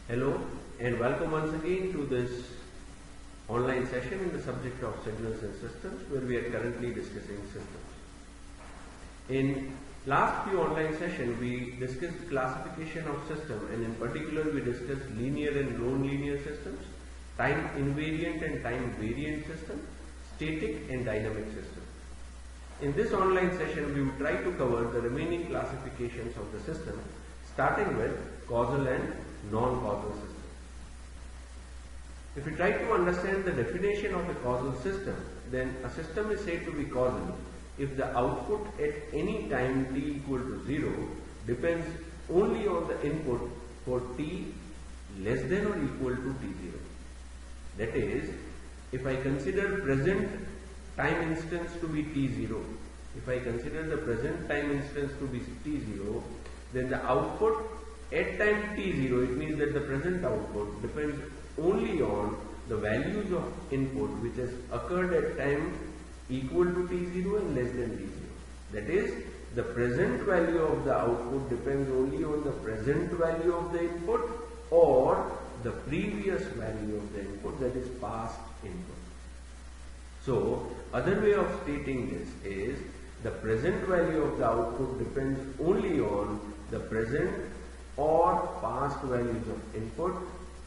Hello and welcome once again to this online session in the subject of signals and systems, where we are currently discussing systems. In last few online sessions we discussed classification of system, and in particular we discussed linear and non-linear systems, time invariant and time variant system, static and dynamic system. In this online session we will try to cover the remaining classifications of the system, starting with causal and non-causal system. If we try to understand the definition of a causal system, then a system is said to be causal if the output at any time t equal to 0 depends only on the input for t less than or equal to t0. That is, if I consider present time instance to be t0, if I consider the present time instance to be t0, then the output at time t0, it means that the present output depends only on the values of input which has occurred at time equal to t0 and less than t0. That is, the present value of the output depends only on the present value of the input or the previous value of the input, that is past input. So, other way of stating this is the present value of the output depends only on the present or past values of input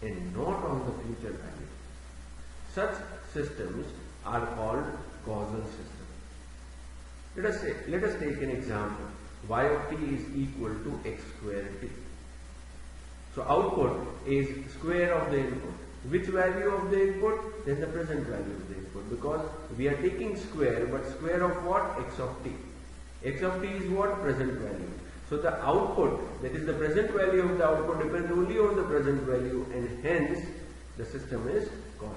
and not on the future value. Such systems are called causal systems. Let us take an example. Y of t is equal to x square t. So output is square of the input. Which value of the input? Then the present value of the input, because we are taking square, but square of what? X of t. X of t is what? Present value. So the output, that is the present value of the output, depends only on the present value, and hence the system is causal.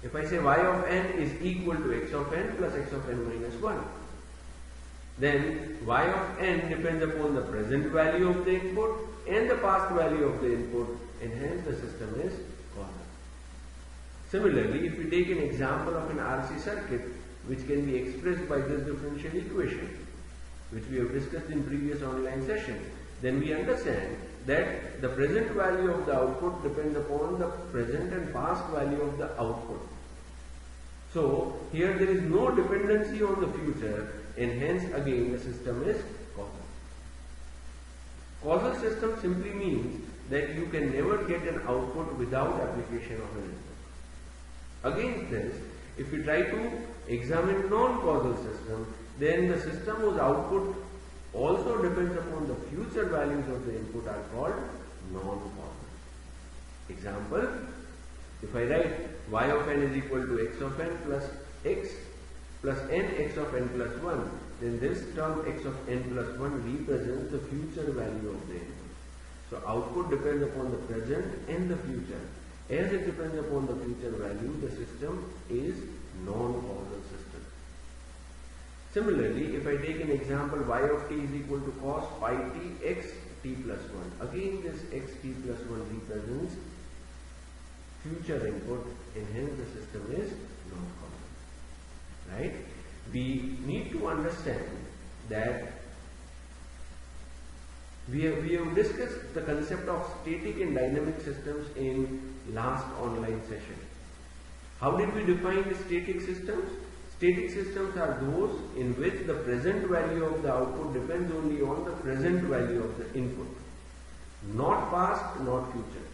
If I say y of n is equal to x of n plus x of n minus 1, then y of n depends upon the present value of the input and the past value of the input, and hence the system is causal. Similarly, if we take an example of an RC circuit which can be expressed by this differential equation, which we have discussed in previous online sessions, then we understand that the present value of the output depends upon the present and past value of the output. So here there is no dependency on the future, and hence again the system is causal. Causal system simply means that you can never get an output without application of an input. Against this, if we try to examine non-causal system, then the system whose output also depends upon the future values of the input are called non-causal. Example, if I write y of n is equal to x of n plus x plus n x of n plus 1, then this term x of n plus 1 represents the future value of the input. So output depends upon the present and the future. As it depends upon the future value, the system is non-causal system. Similarly, if I take an example, y of t is equal to cos pi t x t plus 1. Again, this x t plus 1 represents future input, and hence the system is non-causal. Right? We need to understand that we have discussed the concept of static and dynamic systems in last online session. How did we define the static systems? Static systems are those in which the present value of the output depends only on the present value of the input, not past, not future.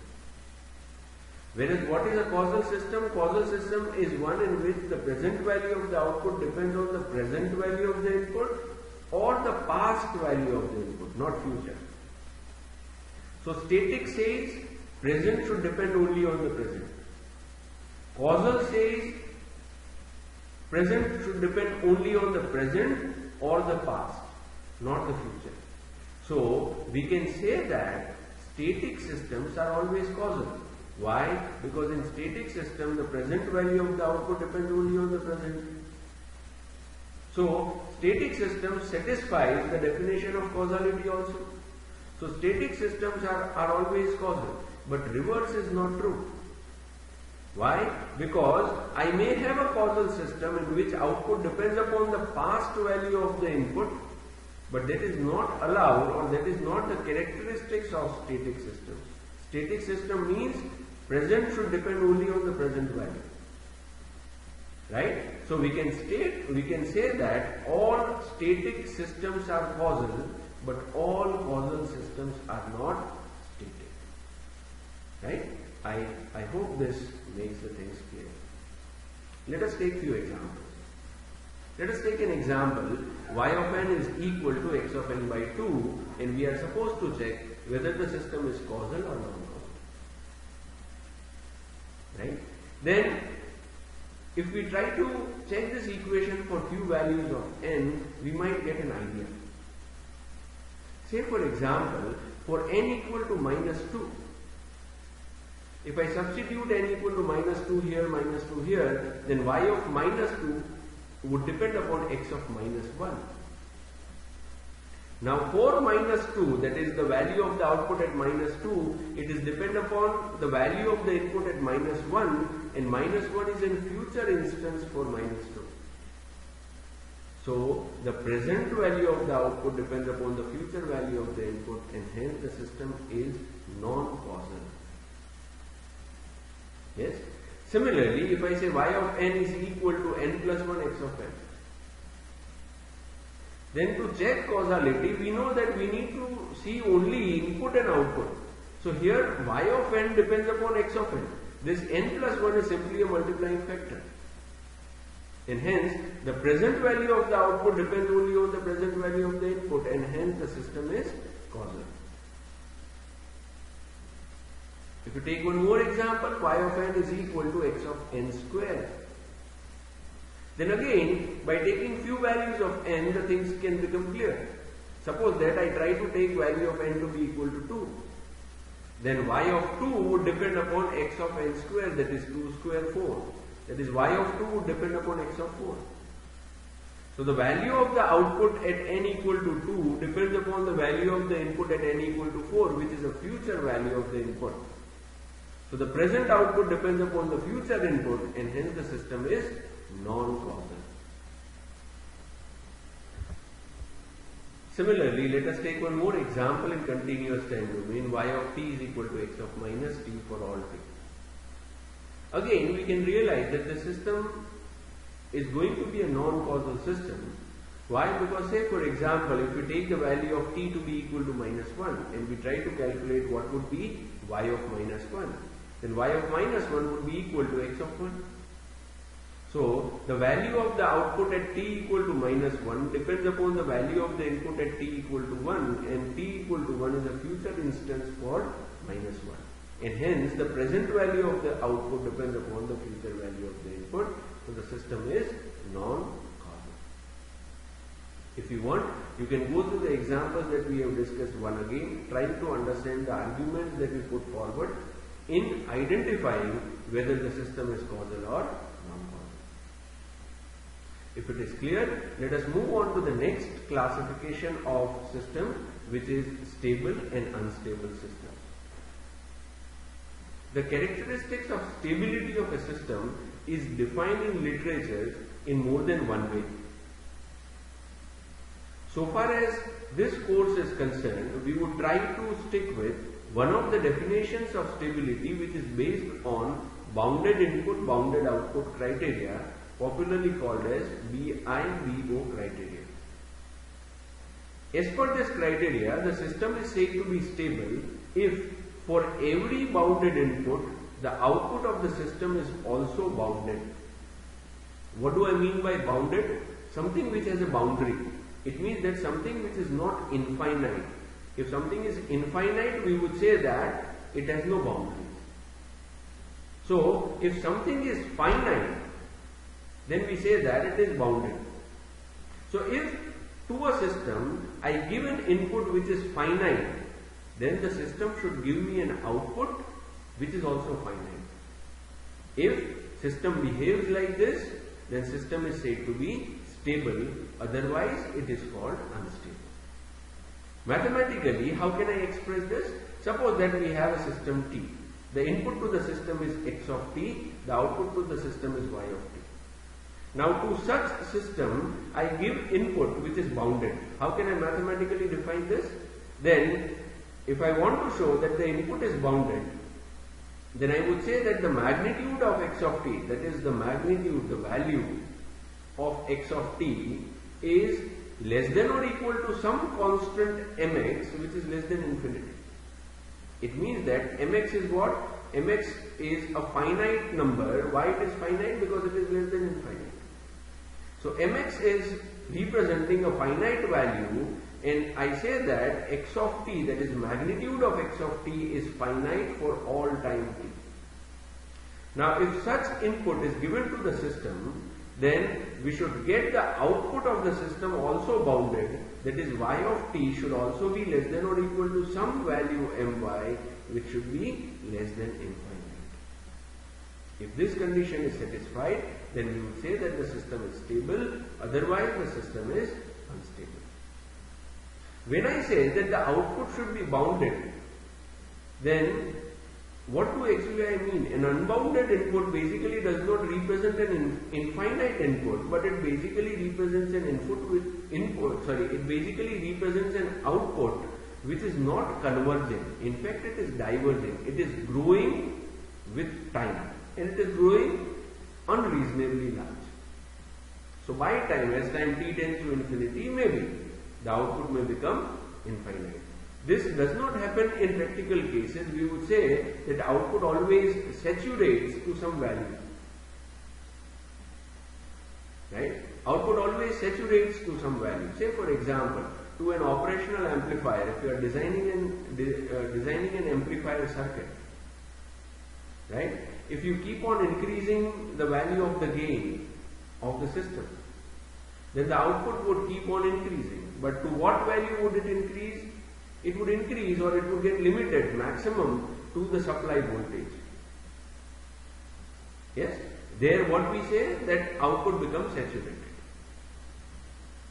Whereas what is a causal system? Causal system is one in which the present value of the output depends on the present value of the input or the past value of the input, not future. So static says present should depend only on the present. Causal says present should depend only on the present or the past, not the future. So we can say that static systems are always causal. Why? Because in static system the present value of the output depends only on the present. So static system satisfies the definition of causality also. So static systems are always causal, but reverse is not true. Why? Because I may have a causal system in which output depends upon the past value of the input, but that is not allowed, or that is not the characteristics of static systems. Static system means present should depend only on the present value. Right? So we can say that all static systems are causal, but all causal systems are not static. Right? I hope this makes the things clear. Let us take few examples. Let us take an example. Y of n is equal to x of n by 2, and we are supposed to check whether the system is causal or non-causal. Right? Then, if we try to check this equation for few values of n, we might get an idea. Say for example, for n equal to minus 2, if I substitute n equal to minus 2 here, then y of minus 2 would depend upon x of minus 1. Now for minus 2, that is the value of the output at minus 2, it is dependent upon the value of the input at minus 1, and minus 1 is in future instance for minus 2. So the present value of the output depends upon the future value of the input, and hence the system is non-causal. Yes? Similarly, if I say y of n is equal to n plus 1 x of n, then to check causality, we know that we need to see only input and output. So here y of n depends upon x of n. This n plus 1 is simply a multiplying factor. And hence, the present value of the output depends only on the present value of the input, and hence the system is causal. If you take one more example, y of n is equal to x of n square. Then again, by taking few values of n, the things can become clear. Suppose that I try to take value of n to be equal to 2. Then y of 2 would depend upon x of n square, that is 2 square 4. That is y of 2 would depend upon x of 4. So the value of the output at n equal to 2 depends upon the value of the input at n equal to 4, which is a future value of the input. So the present output depends upon the future input, and hence the system is non-causal. Similarly, let us take one more example in continuous time domain. Y of t is equal to x of minus t for all t. Again, we can realize that the system is going to be a non-causal system. Why? Because say for example, if we take the value of t to be equal to minus 1 and we try to calculate what would be y of minus 1, then y of minus 1 would be equal to x of 1. So, the value of the output at t equal to minus 1 depends upon the value of the input at t equal to 1, and t equal to 1 is a future instance for minus 1. And hence, the present value of the output depends upon the future value of the input, so the system is non-causal. If you want, you can go through the examples that we have discussed one again, trying to understand the arguments that we put forward in identifying whether the system is causal or non-causal. If it is clear, let us move on to the next classification of system, which is stable and unstable systems. The characteristics of stability of a system is defined in literature in more than one way. So far as this course is concerned, we would try to stick with one of the definitions of stability, which is based on bounded input, bounded output criteria, popularly called as BIBO criteria. As per this criteria, the system is said to be stable if for every bounded input, the output of the system is also bounded. What do I mean by bounded? Something which has a boundary. It means that something which is not infinite. If something is infinite, we would say that it has no boundaries. So, if something is finite, then we say that it is bounded. So, if to a system I give an input which is finite, then the system should give me an output which is also finite. If system behaves like this, then system is said to be stable, otherwise it is called unstable. Mathematically, how can I express this? Suppose that we have a system T. The input to the system is x of t, the output to the system is y of t. Now to such system, I give input which is bounded. How can I mathematically define this? Then if I want to show that the input is bounded, then I would say that the magnitude of x of t, that is the magnitude, the value of x of t is less than or equal to some constant mx which is less than infinity. It means that mx is what? Mx is a finite number. Why it is finite? Because it is less than infinite. So mx is representing a finite value, and I say that x of t, that is magnitude of x of t, is finite for all time t. Now if such input is given to the system, then we should get the output of the system also bounded, that is y of t should also be less than or equal to some value my, which should be less than infinite. If this condition is satisfied, then we would say that the system is stable, otherwise the system is unstable. When I say that the output should be bounded, then what do actually I mean? An unbounded input basically does not represent an infinite input, but it basically represents an it basically represents an output which is not converging. In fact, it is diverging. It is growing with time, and it is growing unreasonably large. So by time, as time t tends to infinity, maybe the output may become infinite. This does not happen in practical cases. We would say that output always saturates to some value. Right? Output always saturates to some value. Say for example, to an operational amplifier, if you are designing an amplifier circuit, right? If you keep on increasing the value of the gain of the system, then the output would keep on increasing. But to what value would it increase? It would increase, or it would get limited maximum to the supply voltage. Yes? There what we say, that output becomes saturated.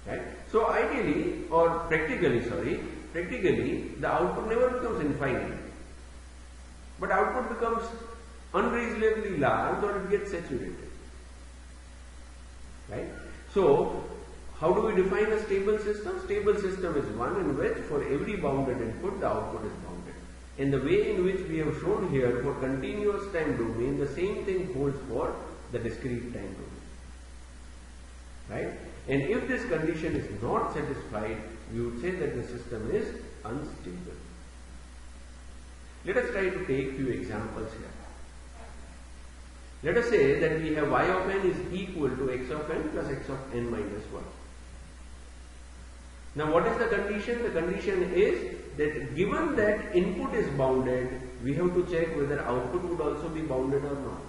Right? So ideally, or practically, the output never becomes infinite. But output becomes unreasonably large, or it gets saturated. Right? So, how do we define a stable system? Stable system is one in which for every bounded input the output is bounded. In the way in which we have shown here, for continuous time domain, the same thing holds for the discrete time domain. Right? And if this condition is not satisfied, we would say that the system is unstable. Let us try to take few examples here. Let us say that we have y of n is equal to x of n plus x of n minus 1. Now what is the condition? The condition is that given that input is bounded, we have to check whether output would also be bounded or not.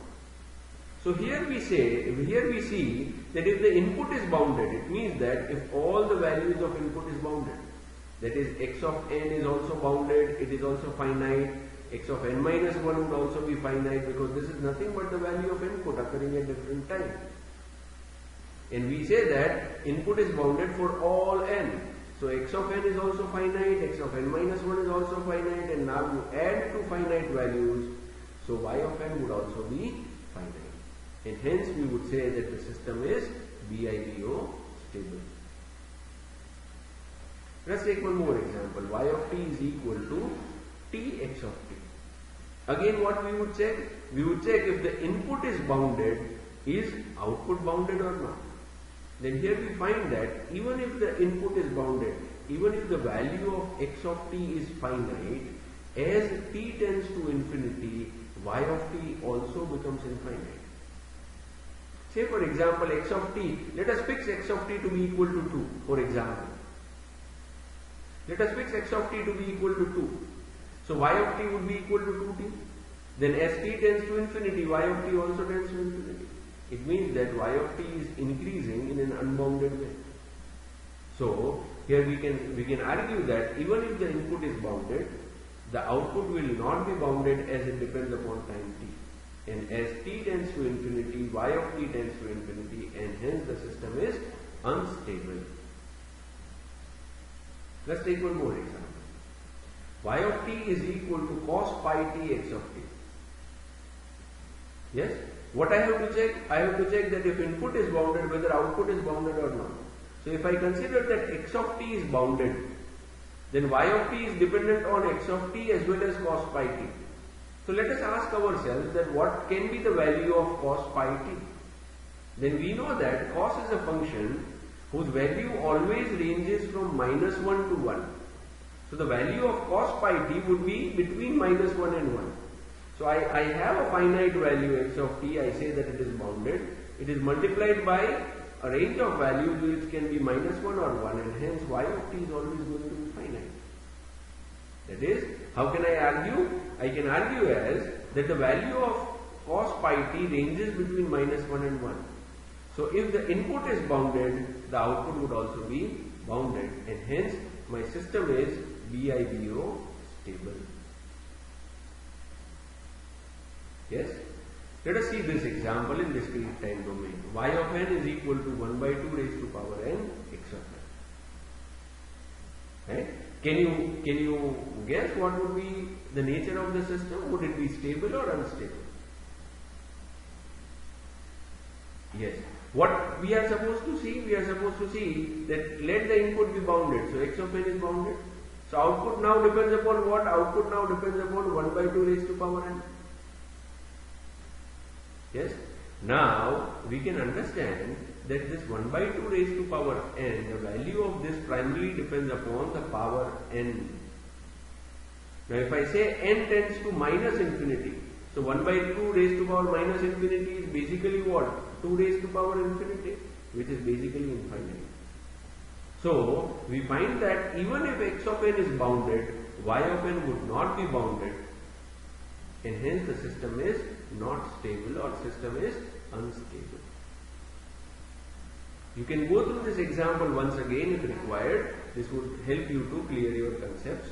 So here we see that if the input is bounded, it means that if all the values of input is bounded, that is x of n is also bounded, it is also finite, x of n minus 1 would also be finite, because this is nothing but the value of input occurring at different times. And we say that input is bounded for all n. So x of n is also finite, x of n minus 1 is also finite, and now you add two finite values, so y of n would also be finite. And hence we would say that the system is BIBO stable. Let's take one more example. Y of t is equal to Tx of t. Again what we would check? We would check if the input is bounded, is output bounded or not. Then here we find that even if the input is bounded, even if the value of x of t is finite, as t tends to infinity, y of t also becomes infinite. Say for example x of t, let us fix x of t to be equal to 2, for example. Let us fix x of t to be equal to 2. So y of t would be equal to 2t. Then as t tends to infinity, y of t also tends to infinity. It means that y of t is increasing in an unbounded way. So here we can argue that even if the input is bounded, the output will not be bounded as it depends upon time t. And as t tends to infinity, y of t tends to infinity, and hence the system is unstable. Let's take one more example. Y of t is equal to cos pi t x of t. Yes? What I have to check? I have to check that if input is bounded, whether output is bounded or not. So if I consider that x of t is bounded, then y of t is dependent on x of t as well as cos pi t. So let us ask ourselves that what can be the value of cos pi t? Then we know that cos is a function whose value always ranges from -1 to 1. So the value of cos pi t would be between -1 and 1. So I have a finite value x of t, I say that it is bounded. It is multiplied by a range of values which can be -1 or 1, and hence y of t is always going to be finite. That is, how can I argue? I can argue as that the value of cos pi t ranges between -1 and 1. So if the input is bounded, the output would also be bounded, and hence my system is BIBO stable. Yes? Let us see this example in discrete time domain. Y of n is equal to 1 by 2 raised to power n x of n. Right? Can you guess what would be the nature of the system? Would it be stable or unstable? Yes. What we are supposed to see? We are supposed to see that let the input be bounded. So x of n is bounded. So output now depends upon what? Output now depends upon 1 by 2 raised to power n. Yes. Now we can understand that this 1 by 2 raised to power n, the value of this primarily depends upon the power n. Now if I say n tends to minus infinity, so 1 by 2 raised to power minus infinity is basically what? 2 raised to power infinity, which is basically infinite. So we find that even if x of n is bounded, y of n would not be bounded, and hence the system is not stable or system is unstable. You can go through this example once again if required. This would help you to clear your concepts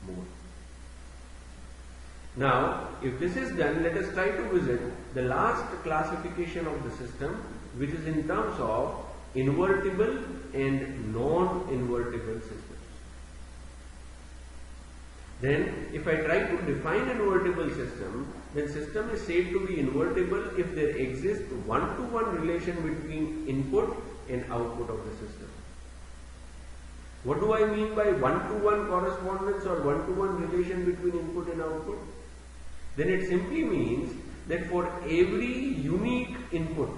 more. Now, if this is done, let us try to visit the last classification of the system, which is in terms of invertible and non-invertible systems. Then, if I try to define an invertible system, then system is said to be invertible if there exists one-to-one relation between input and output of the system. What do I mean by one-to-one correspondence or one-to-one relation between input and output? Then it simply means that for every unique input,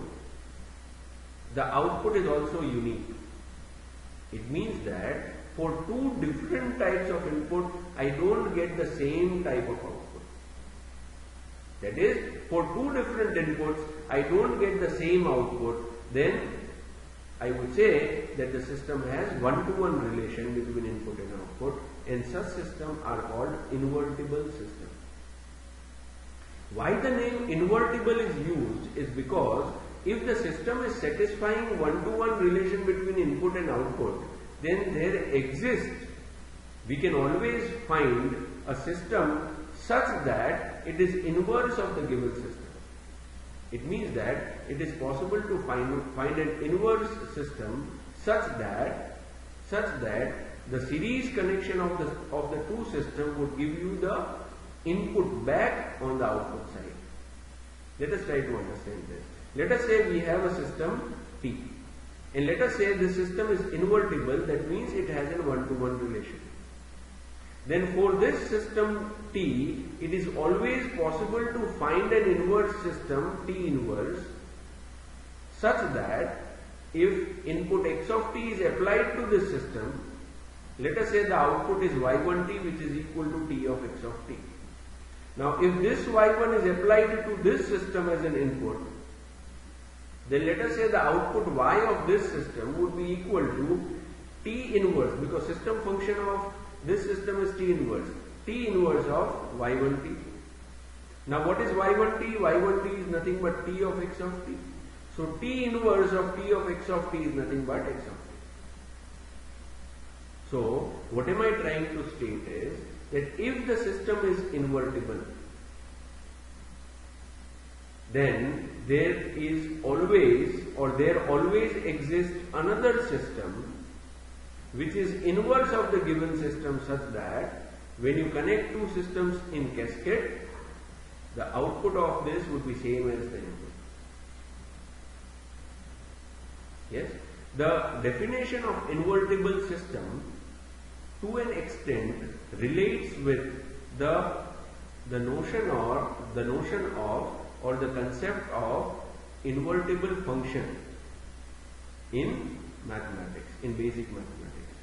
the output is also unique. It means that for two different types of input, I don't get the same type of output. That is, for two different inputs, I don't get the same output. Then I would say that the system has one-to-one relation between input and output, and such systems are called invertible systems. Why the name invertible is used is because if the system is satisfying one-to-one relation between input and output, then there exists, we can always find a system such that it is inverse of the given system. It means that it is possible to find an inverse system such that the series connection of the two systems would give you the input back on the output side. Let us try to understand this. Let us say we have a system T, and let us say this system is invertible, that means it has a one-to-one relation. Then for this system T, it is always possible to find an inverse system T inverse such that if input x of t is applied to this system, let us say the output is y1t, which is equal to t of x of t. Now if this y1 is applied to this system as an input, then let us say the output y of this system would be equal to t inverse, because system function of this system is t inverse of y1t. Now what is y1t? y1t is nothing but t of x of t. So t inverse of t of x of t is nothing but x of t. So what am I trying to state is that if the system is invertible, then there always exists another system which is inverse of the given system, such that when you connect two systems in cascade, the output of this would be same as the input. Yes, the definition of invertible system to an extent relates with the notion of or the concept of invertible function in mathematics, in basic mathematics.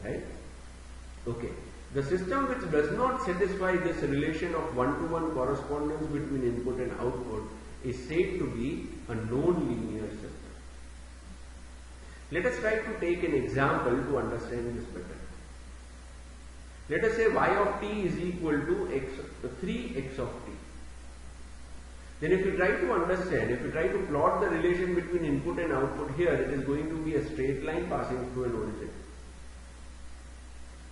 Right? Okay. The system which does not satisfy this relation of one-to-one correspondence between input and output is said to be a non-linear system. Let us try to take an example to understand this better. Let us say y of t is equal to 3x of t. Then if you try to understand, if you try to plot the relation between input and output here, it is going to be a straight line passing through an origin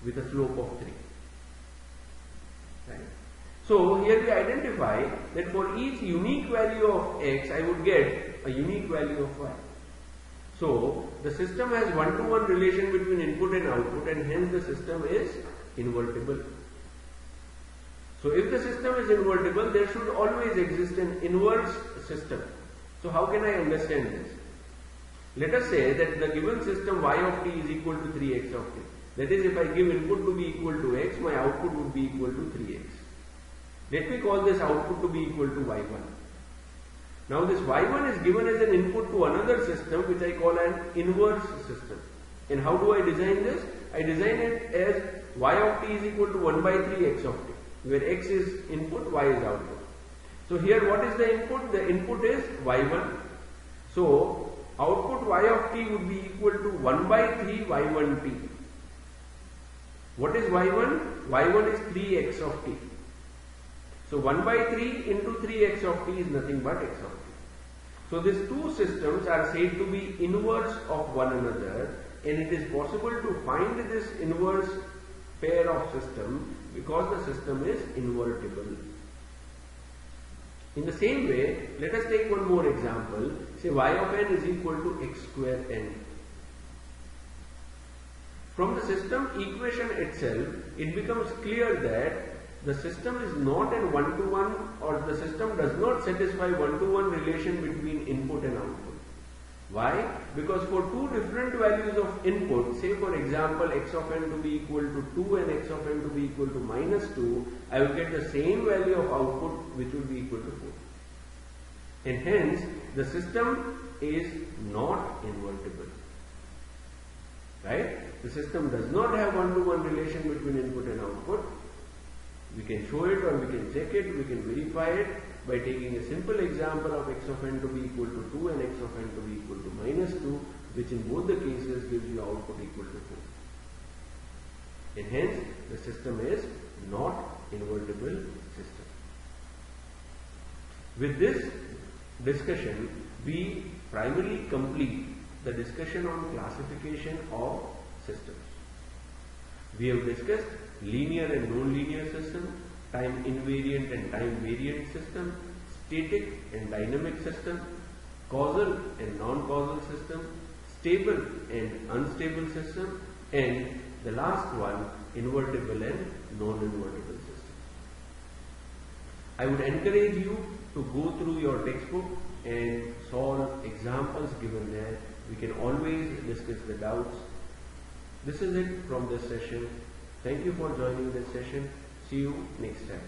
with a slope of 3. Right? So here we identify that for each unique value of x, I would get a unique value of y. So the system has one-to-one relation between input and output, and hence the system is invertible. So if the system is invertible, there should always exist an inverse system. So how can I understand this? Let us say that the given system y of t is equal to 3x of t. That is, if I give input to be equal to x, my output would be equal to 3x. Let me call this output to be equal to y1. Now this y1 is given as an input to another system which I call an inverse system. And how do I design this? I design it as y of t is equal to 1 by 3 x of t, where x is input, y is output. So here what is the input? The input is y1. So output y of t would be equal to 1 by 3 y1t. What is y1? y1 is 3x of t. So 1 by 3 into 3x of t is nothing but x of t. So these two systems are said to be inverse of one another, and it is possible to find this inverse pair of system because the system is invertible. In the same way, let us take one more example. Say y of n is equal to x square n. From the system equation itself, it becomes clear that the system is not in one-to-one, or the system does not satisfy one-to-one relation between input and output. Why? Because for two different values of input, say for example x of n to be equal to 2 and x of n to be equal to minus 2, I will get the same value of output which will be equal to 4. And hence the system is not invertible. Right? The system does not have one-to-one relation between input and output. We can show it or we can check it, we can verify it by taking a simple example of x of n to be equal to 2 and x of n to be equal to minus 2, which in both the cases gives you output equal to 4. And hence the system is not invertible system. With this discussion, we primarily complete the discussion on classification of systems. We have discussed linear and non-linear system, time invariant and time variant system, static and dynamic system, causal and non-causal system, stable and unstable system, and the last one, invertible and non-invertible system. I would encourage you to go through your textbook and solve examples given there. We can always discuss the doubts. This is it from this session. Thank you for joining this session. See you next time.